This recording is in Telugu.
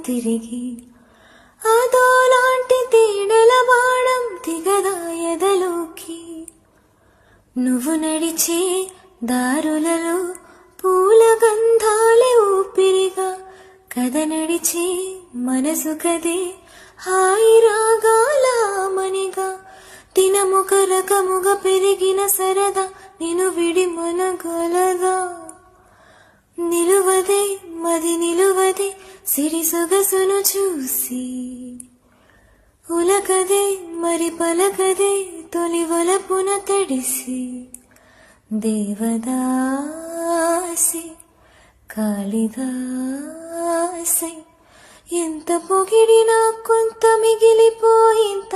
తిరిగి అదోలాంటి తేనెల బాణం దిగదా ఎదలోకి. నువ్వు నడిచే దారులలో పూల గంధాలే ఊపిరిగా కథ నడిచే మనసు కదే హాయి రాగాల మనిగా. దినముక రకముగా పెరిగిన సరదా నిన్ను విడి మనగలగా. నిలువదే మది నిలువదే సిరి సొగసును చూసి, ఉలకదే మరి పలకదే తొలి వలపున తడిసి. దేవదాసి కాళిదాసి ఎంత పొగిడినా కొంత మిగిలిపోయింత